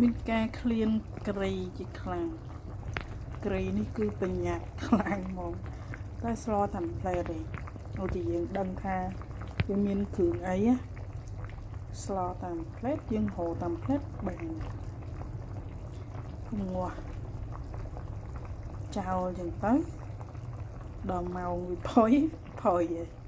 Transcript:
មានការឃ្លានក្រីជាខ្លាំងក្រីនេះគឺបញ្ញាត់ខ្លាំងហ្មងតែស្លតាមផ្លែទេឧទាយើងដឹងថាវាមានគ្រឿងអីស្លតាមផ្លែយើងហៅតាមផ្លែបានងាស់ចោលចឹងទៅដល់ម៉ោងវាផុយឯង